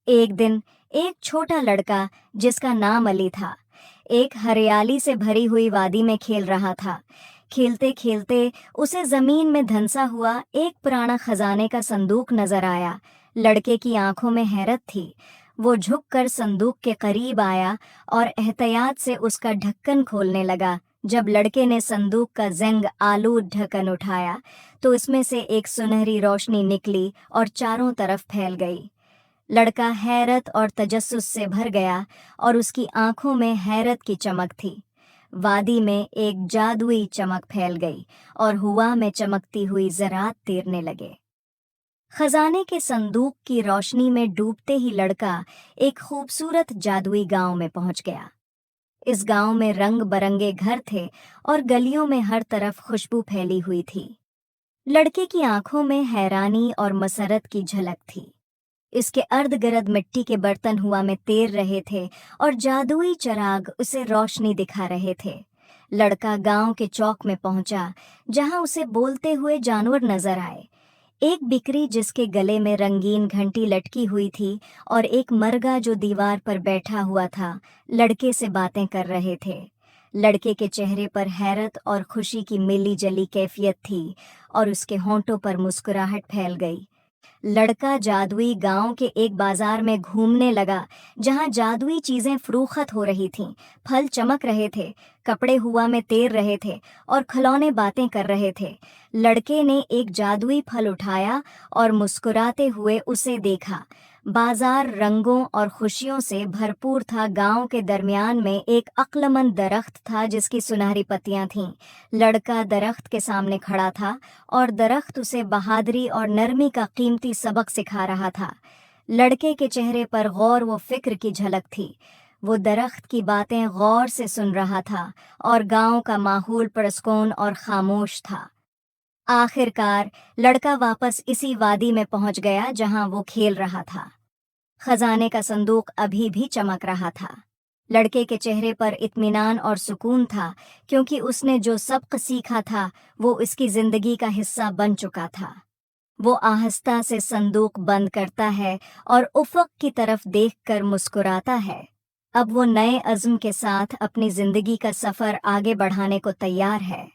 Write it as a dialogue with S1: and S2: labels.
S1: एक दिन एक छोटा लड़का जिसका नाम अली था, एक हरियाली से भरी हुई वादी में खेल रहा था। खेलते खेलते उसे जमीन में धंसा हुआ एक पुराना खजाने का संदूक नजर आया। लड़के की आंखों में हैरत थी। वो झुककर संदूक के करीब आया और एहतियात से उसका ढक्कन खोलने लगा। जब लड़के ने संदूक का ज़ंग आलूद ढक्कन उठाया तो इसमें से एक सुनहरी रोशनी निकली और चारों तरफ फैल गई। लड़का हैरत और तजस्सुस से भर गया और उसकी आंखों में हैरत की चमक थी। वादी में एक जादुई चमक फैल गई और हवा में चमकती हुई ज़रात तैरने लगे। खजाने के संदूक की रोशनी में डूबते ही लड़का एक खूबसूरत जादुई गांव में पहुंच गया। इस गांव में रंग बरंगे घर थे और गलियों में हर तरफ खुशबू फैली हुई थी। लड़के की आंखों में हैरानी और मसरत की झलक थी। इसके अर्द गिर्द मिट्टी के बर्तन हवा में तैर रहे थे और जादुई चिराग उसे रोशनी दिखा रहे थे। लड़का गांव के चौक में पहुंचा, जहां उसे बोलते हुए जानवर नजर आए। एक बिकरी जिसके गले में रंगीन घंटी लटकी हुई थी और एक मरगा जो दीवार पर बैठा हुआ था, लड़के से बातें कर रहे थे। लड़के के चेहरे पर हैरत और खुशी की मिली जली कैफियत थी और उसके होंठों पर मुस्कुराहट फैल गई। लड़का जादुई गांव के एक बाजार में घूमने लगा, जहां जादुई चीजें फरोख्त हो रही थीं। फल चमक रहे थे, कपड़े हवा में तैर रहे थे और खिलौने बातें कर रहे थे। लड़के ने एक जादुई फल उठाया और मुस्कुराते हुए उसे देखा। बाजार रंगों और खुशियों से भरपूर था। गांव के दरमियान में एक अक्लमंद दरख्त था जिसकी सुनहरी पत्तियां थीं। लड़का दरख्त के सामने खड़ा था और दरख्त उसे बहादुरी और नरमी का कीमती सबक सिखा रहा था। लड़के के चेहरे पर गौर व फिक्र की झलक थी। वो दरख्त की बातें गौर से सुन रहा था और गांव का माहौल पुरस्कून और खामोश था। आखिरकार लड़का वापस इसी वादी में पहुंच गया जहां वो खेल रहा था। खजाने का संदूक अभी भी चमक रहा था। लड़के के चेहरे पर इत्मीनान और सुकून था, क्योंकि उसने जो सबक सीखा था वो इसकी जिंदगी का हिस्सा बन चुका था। वो आहिस्ता से संदूक बंद करता है और उफ़क़ की तरफ देखकर मुस्कुराता है। अब वो नए अज़्म के साथ अपनी जिंदगी का सफर आगे बढ़ाने को तैयार है।